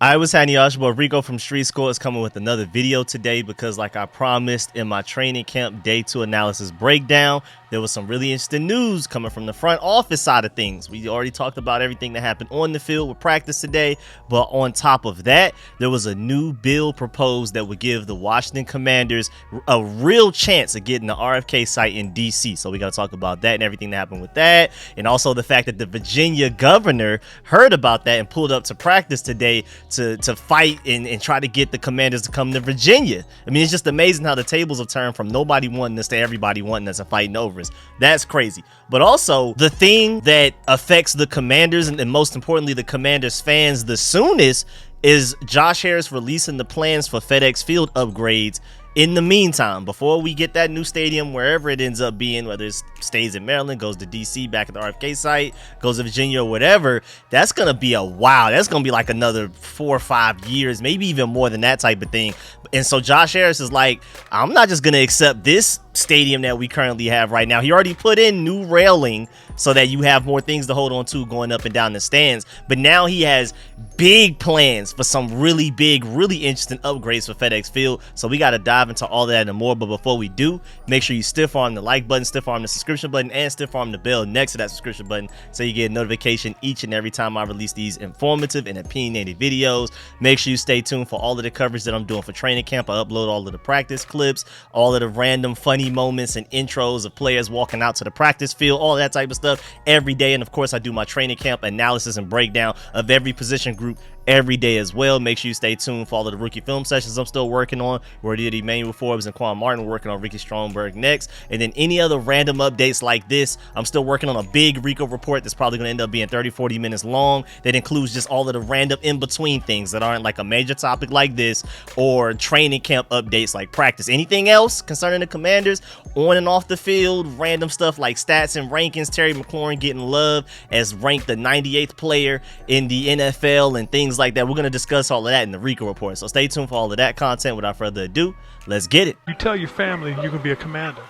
I was Hani Ashbo. Rico from Street Score is coming with another video today because, like I promised in my training camp day 2 analysis breakdown, there was some really interesting news coming from the front office side of things. We already talked about everything that happened on the field with practice today, but on top of that, there was a new bill proposed that would give the Washington Commanders a real chance of getting the RFK site in DC. So we got to talk about that and everything that happened with that, and also the fact that the Virginia governor heard about that and pulled up to practice today to fight and try to get the Commanders to come to Virginia. I mean, it's just amazing how the tables have turned from nobody wanting us to everybody wanting us and fighting over us. That's crazy. But also, the thing that affects the Commanders and most importantly the Commanders fans the soonest is Josh Harris releasing the plans for FedEx Field upgrades. In the meantime, before we get that new stadium, wherever it ends up being, whether it stays in Maryland, goes to DC, back at the RFK site, goes to Virginia or whatever, that's going to be a wow. That's going to be like another 4 or 5 years, maybe even more than that type of thing. And so Josh Harris is like, I'm not just going to accept this stadium that we currently have right now. He already put in new railing so that you have more things to hold on to going up and down the stands. But now he has big plans for some really big, really interesting upgrades for FedEx Field. So we got to dive into all that and more. But before we do, make sure you stiff arm the like button, stiff arm the subscription button, and stiff arm the bell next to that subscription button so you get a notification each and every time I release these informative and opinionated videos. Make sure you stay tuned for all of the coverage that I'm doing for training camp. I upload all of the practice clips, all of the random funny moments and intros of players walking out to the practice field, all that type of stuff every day. And of course, I do my training camp analysis and breakdown of every position group every day as well. Make sure you stay tuned for all of the rookie film sessions I'm still working on, where I did Emmanuel Forbes and Quan Martin. We're working on Ricky Stromberg next, and then any other random updates like this. I'm still working on a big Rico report that's probably going to end up being 30-40 minutes long, that includes just all of the random in-between things that aren't like a major topic like this or training camp updates like practice. Anything else concerning the Commanders on and off the field, random stuff like stats and rankings, Terry McLaurin getting love as ranked the 98th player in the NFL and things like that. We're going to discuss all of that in the Rico report. So stay tuned for all of that content. Without further ado, let's get it. You tell your family you can be a commander.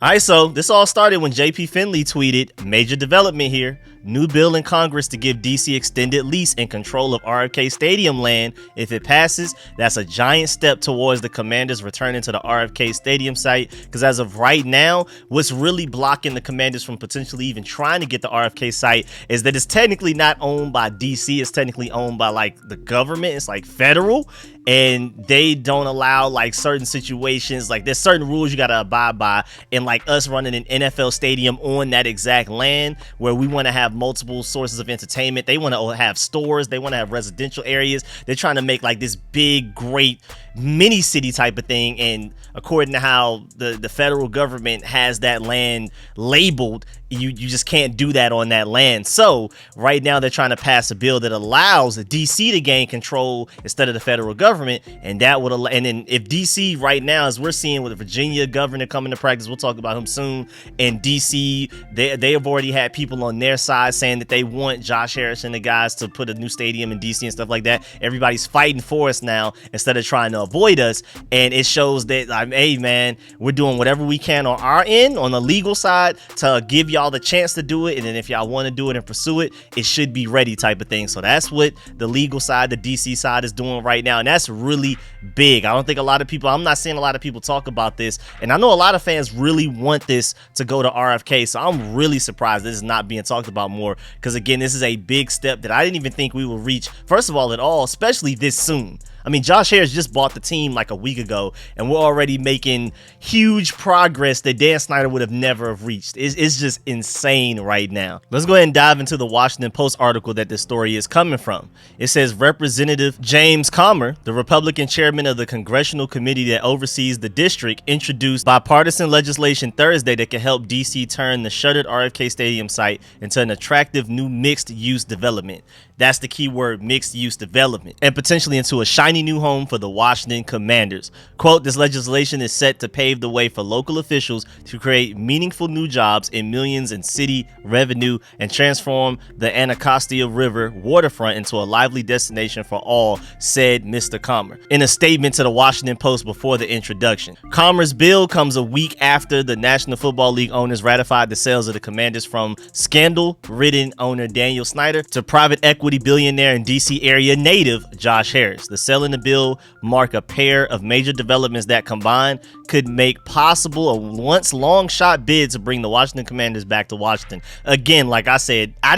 Alright, so this all started when JP Finley tweeted, "Major development here. New bill in Congress to give DC extended lease and control of RFK Stadium land. If it passes, that's a giant step towards the Commanders returning to the RFK Stadium site." Because as of right now, what's really blocking the Commanders from potentially even trying to get the RFK site is that it's technically not owned by DC. It's technically owned by like the government. It's like federal. And they don't allow like certain situations, like there's certain rules you got to abide by. And like us running an NFL stadium on that exact land where we want to have multiple sources of entertainment. They want to have stores. They want to have residential areas. They're trying to make like this big, great mini city type of thing. And according to how the federal government has that land labeled, you just can't do that on that land. So right now they're trying to pass a bill that allows DC to gain control instead of the federal government, and that would allow. And then if DC right now, as we're seeing with the Virginia governor coming to practice, we'll talk about him soon, and DC, they have already had people on their side saying that they want Josh Harris and the guys to put a new stadium in DC and stuff like that. Everybody's fighting for us now instead of trying to avoid us, and it shows that hey man, we're doing whatever we can on our end on the legal side to give y'all the chance to do it, and then if y'all want to do it and pursue it, it should be ready type of thing. So that's what the legal side, the DC side, is doing right now, and that's really big. I don't think a lot of people, I'm not seeing a lot of people talk about this, and I know a lot of fans really want this to go to RFK, so I'm really surprised this is not being talked about more, because again, this is a big step that I didn't even think we would reach, first of all, at all, especially this soon. I mean, Josh Harris just bought the team like a week ago, and we're already making huge progress that Dan Snyder would have never have reached. It's just insane right now. Let's go ahead and dive into the Washington Post article that this story is coming from. It says Representative James Comer, the Republican chairman of the congressional committee that oversees the district, introduced bipartisan legislation Thursday that can help DC turn the shuttered RFK Stadium site into an attractive new mixed-use development. That's the key word, mixed use development, and potentially into a shiny new home for the Washington Commanders. Quote, this legislation is set to pave the way for local officials to create meaningful new jobs and millions in city revenue and transform the Anacostia River waterfront into a lively destination for all, said Mr. Commer in a statement to the Washington Post before the introduction. Commer's bill comes a week after the National Football League owners ratified the sales of the Commanders from scandal-ridden owner Daniel Snyder to private equity billionaire and DC area native Josh Harris. The sale and the bill mark a pair of major developments that combined could make possible a once long shot bid to bring the Washington Commanders back to Washington. Again, like I said, I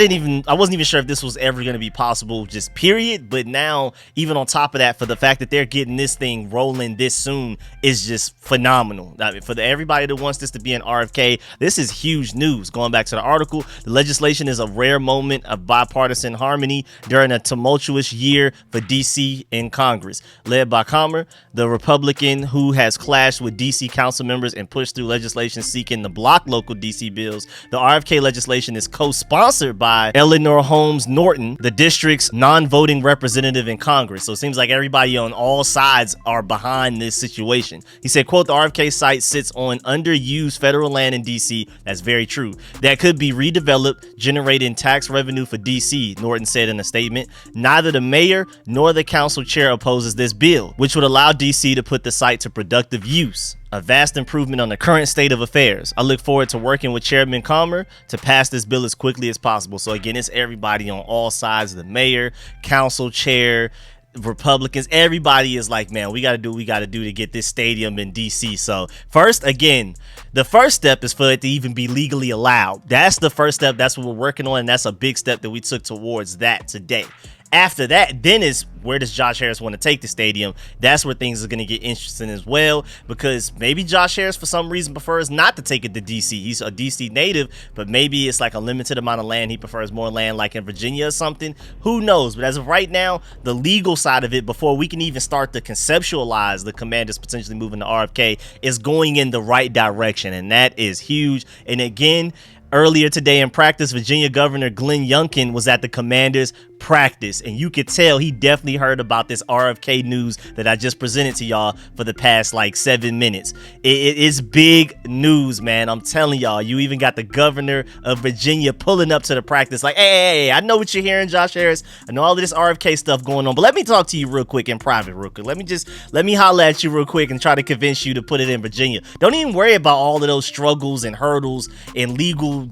wasn't even sure if this was ever going to be possible, just period. But now, even on top of that, for the fact that they're getting this thing rolling this soon is just phenomenal. I mean, for everybody that wants this to be an RFK, this is huge news. Going back to the article, the legislation is a rare moment of bipartisan harmony during a tumultuous year for DC in Congress. Led by Commer, the Republican who has clashed with DC council members and pushed through legislation seeking to block local DC bills, the RFK legislation is co-sponsored by Eleanor Holmes Norton, the district's non-voting representative in Congress. So it seems like everybody on all sides are behind this situation. He said, quote, the RFK site sits on underused federal land in DC. That's very true. That could be redeveloped, generating tax revenue for DC, Norton said in a statement. Neither the mayor nor the council chair opposes this bill, which would allow DC to put the site to productive use. A vast improvement on the current state of affairs. I look forward to working with Chairman Commer to pass this bill as quickly as possible. So again, it's everybody on all sides, the mayor, council chair, Republicans, everybody is like, man, we got to do what we got to do to get this stadium in DC. So first, again, the first step is for it to even be legally allowed. That's the first step. That's what we're working on. And that's a big step that we took towards that today. After that, then is where does Josh Harris want to take the stadium? That's where things are going to get interesting as well, because maybe Josh Harris for some reason prefers not to take it to DC. He's a DC native, but maybe it's like a limited amount of land. He prefers more land like in Virginia or something. Who knows? But as of right now, the legal side of it, before we can even start to conceptualize the Commanders potentially moving to RFK, is going in the right direction, and that is huge. And again, earlier today in practice, Virginia Governor Glenn Youngkin was at the Commanders practice, and you could tell he definitely heard about this RFK news that I just presented to y'all for the past like 7 minutes. It is big news, man. I'm telling y'all. You even got the governor of Virginia pulling up to the practice like, hey, I know what you're hearing, Josh Harris. I know all of this RFK stuff going on, but let me talk to you real quick in private real quick. Let me holler at you real quick and try to convince you to put it in Virginia. Don't even worry about all of those struggles and hurdles and legal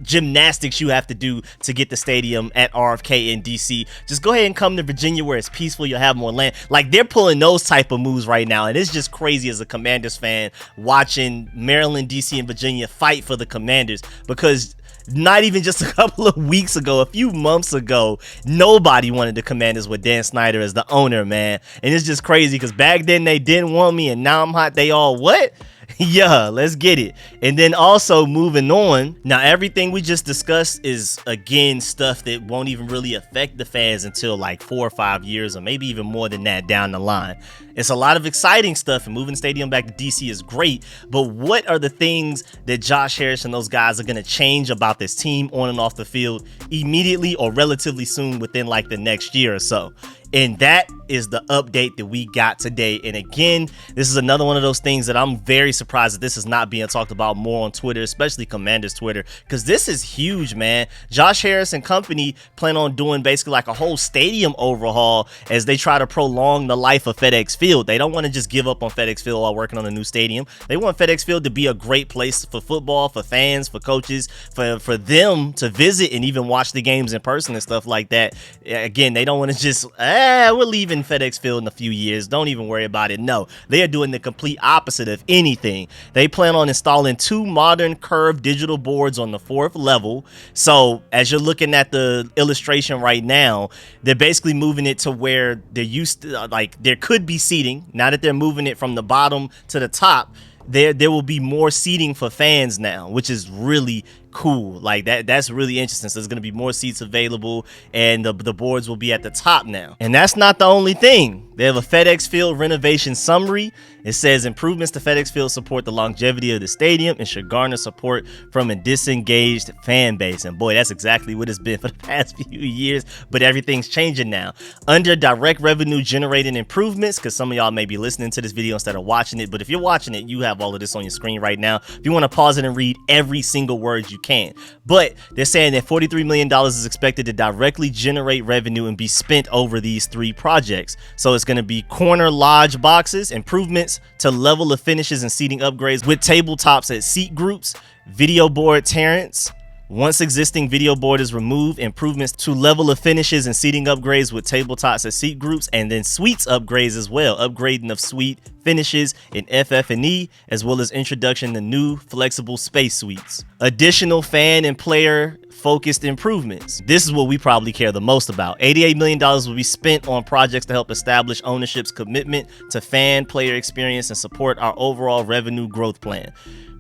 gymnastics you have to do to get the stadium at RFK in DC. Just go ahead and come to Virginia where it's peaceful. You'll have more land. Like, they're pulling those type of moves right now, and it's just crazy as a Commanders fan watching Maryland, DC, and Virginia fight for the Commanders, because not even just a couple of weeks ago, a few months ago, nobody wanted the Commanders with Dan Snyder as the owner, man. And it's just crazy because back then they didn't want me, and now I'm hot. They all what? Yeah, let's get it. And then also moving on, now everything we just discussed is again stuff that won't even really affect the fans until like 4 or 5 years, or maybe even more than that down the line. It's a lot of exciting stuff, and moving the stadium back to DC is great, but what are the things that Josh Harris and those guys are going to change about this team on and off the field immediately or relatively soon within like the next year or so? And that is the update that we got today. And again, this is another one of those things that I'm very surprised that this is not being talked about more on Twitter, especially Commanders Twitter, because this is huge, man. Josh Harris and company plan on doing basically like a whole stadium overhaul as they try to prolong the life of FedEx Field. They don't want to just give up on FedEx Field while working on a new stadium. They want FedEx Field to be a great place for football, for fans, for coaches, for them to visit and even watch the games in person and stuff like that. Again, they don't want to just, we're leaving FedEx Field in a few years. Don't even worry about it. No, they are doing the complete opposite of anything. They plan on installing 2 modern curved digital boards on the 4th level. So as you're looking at the illustration right now, they're basically moving it to where they're used to, like there could be seating. Now that they're moving it from the bottom to the top, there will be more seating for fans now, which is really cool. Like that's really interesting. So there's going to be more seats available, and the boards will be at the top now. And that's not the only thing. They have a FedEx Field renovation summary. It says improvements to FedEx Field support the longevity of the stadium and should garner support from a disengaged fan base. And boy, that's exactly what it's been for the past few years, but everything's changing now. Under direct revenue generating improvements, because some of y'all may be listening to this video instead of watching it, but if you're watching it, you have all of this on your screen right now. If you want to pause it and read every single word, you can. But they're saying that $43 million is expected to directly generate revenue and be spent over these 3 projects. So it's going to be corner lodge boxes, improvements to level of finishes and seating upgrades with tabletops at seat groups, video board Terrence. Once existing video board is removed, improvements to level of finishes and seating upgrades with tabletops at seat groups, and then suites upgrades as well, upgrading of suite finishes in FF&E, as well as introduction to new flexible space suites. Additional fan and player focused improvements. This is what we probably care the most about. $88 million will be spent on projects to help establish ownership's commitment to fan player experience and support our overall revenue growth plan.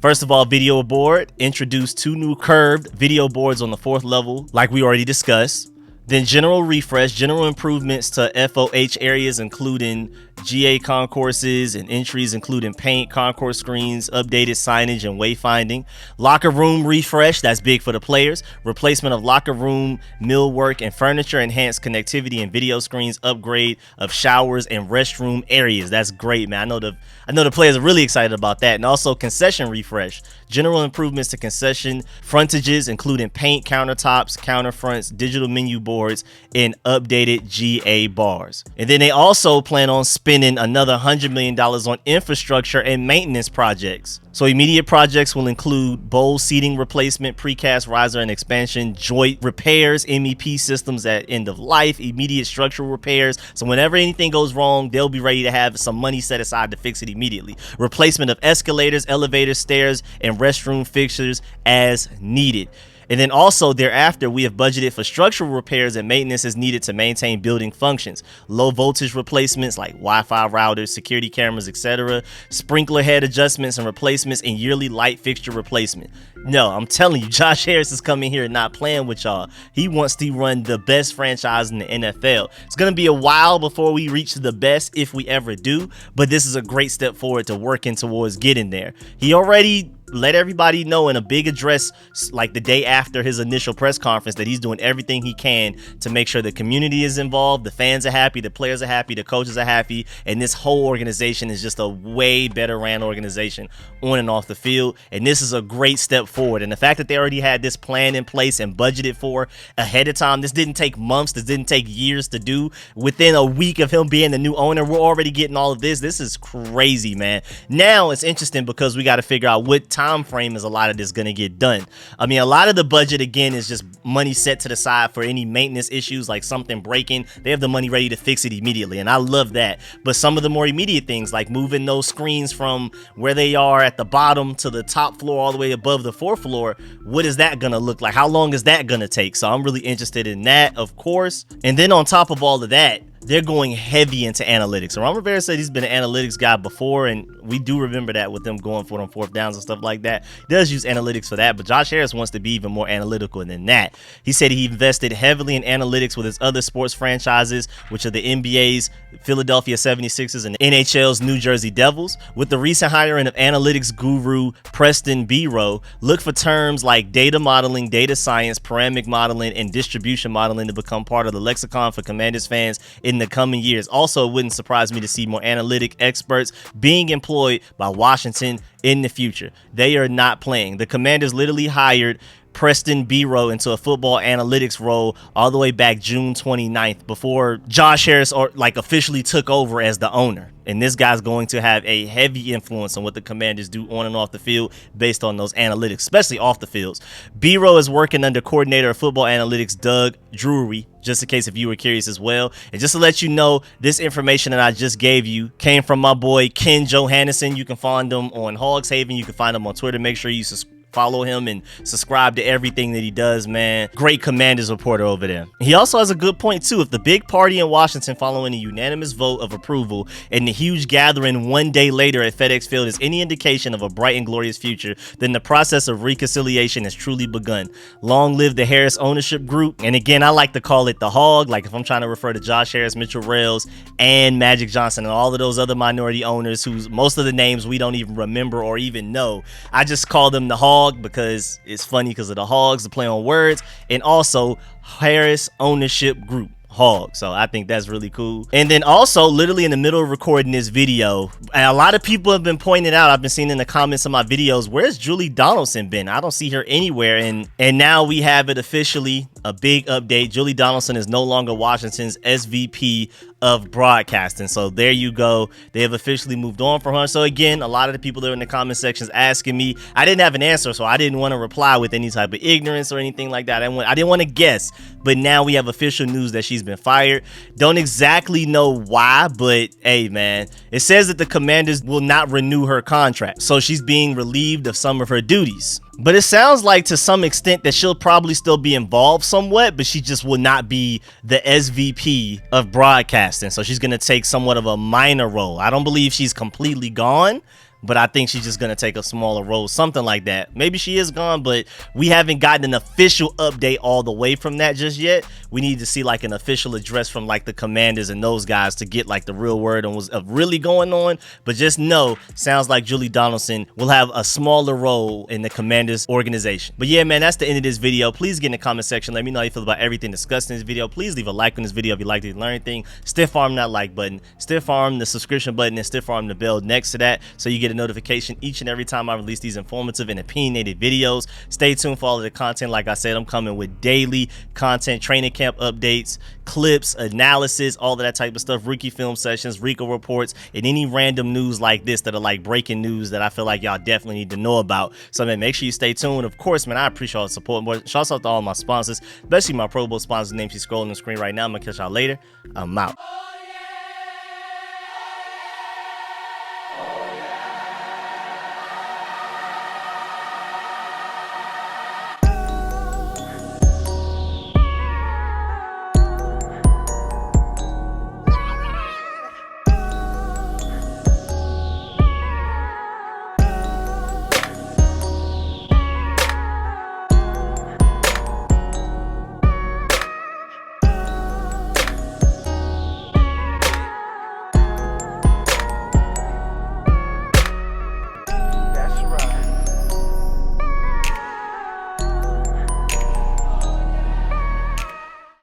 First of all, video board. Introduce 2 new curved video boards on the 4th level, like we already discussed. Then general refresh, general improvements to FOH areas, including GA concourses and entries, including paint, concourse screens, updated signage, and wayfinding. Locker room refresh, that's big for the players. Replacement of locker room, millwork, and furniture. Enhanced connectivity and video screens. Upgrade of showers and restroom areas. That's great, man. I know the players are really excited about that. And also concession refresh. General improvements to concession frontages, including paint, countertops, counterfronts, digital menu boards, and updated GA bars. And then they also plan on spending another $100 million on infrastructure and maintenance projects. So immediate projects will include bowl seating replacement, precast riser and expansion, joint repairs, MEP systems at end of life, immediate structural repairs. So whenever anything goes wrong, they'll be ready to have some money set aside to fix it immediately. Replacement of escalators, elevators, stairs, and restroom fixtures as needed. And then also thereafter, we have budgeted for structural repairs and maintenance as needed to maintain building functions. Low voltage replacements like Wi-Fi routers, security cameras, etc. Sprinkler head adjustments and replacements, and yearly light fixture replacement. No, I'm telling you, Josh Harris is coming here and not playing with y'all. He wants to run the best franchise in the NFL. It's going to be a while before we reach the best, if we ever do, but this is a great step forward to working towards getting there. He already let everybody know in a big address like the day after his initial press conference that he's doing everything he can to make sure the community is involved, the fans are happy, the players are happy, the coaches are happy, and this whole organization is just a way better ran organization on and off the field. And this is a great step forward. And the fact that they already had this plan in place and budgeted for ahead of time, this didn't take months, this didn't take years to do. Within a week of him being the new owner, we're already getting all of this. This is crazy, man. Now it's interesting because we got to figure out what time frame is a lot of this going to get done. I mean, a lot of the budget again is just money set to the side for any maintenance issues, like something breaking. They have the money ready to fix it immediately, and I love that. But some of the more immediate things, like moving those screens from where they are at the bottom to the top floor all the way above the 4th floor, what is that going to look like? How long is that going to take? So I'm really interested in that, of course. And then on top of all of that, they're going heavy into analytics. So Ron Rivera said he's been an analytics guy before, and we do remember that with them going for it on 4th downs and stuff like that. He does use analytics for that, but Josh Harris wants to be even more analytical than that. He said he invested heavily in analytics with his other sports franchises, which are the NBA's Philadelphia 76ers and NHL's New Jersey Devils. With the recent hiring of analytics guru Preston Biro, look for terms like data modeling, data science, parametric modeling, and distribution modeling to become part of the lexicon for Commanders fans in the coming years. Also, it wouldn't surprise me to see more analytic experts being employed by Washington in the future. They are not playing. The Commanders literally hired Preston Biro into a football analytics role all the way back June 29th before Josh Harris officially took over as the owner. And this guy's going to have a heavy influence on what the Commanders do on and off the field based on those analytics, especially off the fields. Biro is working under coordinator of football analytics Doug Drury, just in case if you were curious as well. And just to let you know, this information that I just gave you came from my boy Ken Johannesson. You can find him on Hogs Haven. You can find him on Twitter. Make sure you follow him and subscribe to everything that he does, man. Great Commanders reporter over there. He also has a good point too. If the big party in Washington following a unanimous vote of approval and the huge gathering one day later at FedEx Field is any indication of a bright and glorious future, then the process of reconciliation has truly begun. Long live the Harris ownership group. And again, I like to call it the hog. Like if I'm trying to refer to Josh Harris, Mitchell Rails, and Magic Johnson and all of those other minority owners whose most of the names we don't even remember or even know, I just call them the hog because it's funny because of the hogs, the play on words, and also Harris ownership group. Hog. So I think that's really cool. And then also literally in the middle of recording this video, and a lot of people have been pointing out, I've been seeing in the comments of my videos, where's Julie Donaldson been? I don't see her anywhere. And now we have it officially, a big update. Julie Donaldson is no longer Washington's SVP of broadcasting. So there you go. They have officially moved on from her. So again, a lot of the people that are in the comment sections asking me, I didn't have an answer, so I didn't want to reply with any type of ignorance or anything like that. I didn't want to guess, but now we have official news that she's been fired. Don't exactly know why, but hey man, it says that the Commanders will not renew her contract, so she's being relieved of some of her duties. But it sounds like to some extent that she'll probably still be involved somewhat, but she just will not be the SVP of broadcasting. So she's going to take somewhat of a minor role. I don't believe she's completely gone, but I think she's just going to take a smaller role, something like that. Maybe she is gone, but we haven't gotten an official update all the way from that just yet. We need to see like an official address from like the Commanders and those guys to get like the real word on what's really going on. But just know, sounds like Julie Donaldson will have a smaller role in the Commanders organization. But yeah, man, that's the end of this video. Please get in the comment section. Let me know how you feel about everything discussed in this video. Please leave a like on this video if you liked it and learn anything. Stiff arm that like button, stiff arm the subscription button, and stiff arm the bell next to that so you get a notification each and every time I release these informative and opinionated videos. Stay tuned for all of the content. Like I said, I'm coming with daily content, training camp updates, clips, analysis, all of that type of stuff, rookie film sessions, Rico reports, and any random news like this that are like breaking news that I feel like y'all definitely need to know about. So man, make sure you stay tuned. Of course, man, I appreciate all the support. Shout out to all my sponsors, especially my Pro Bowl sponsors names you scrolling on the screen right now. I'm gonna catch y'all later. I'm out.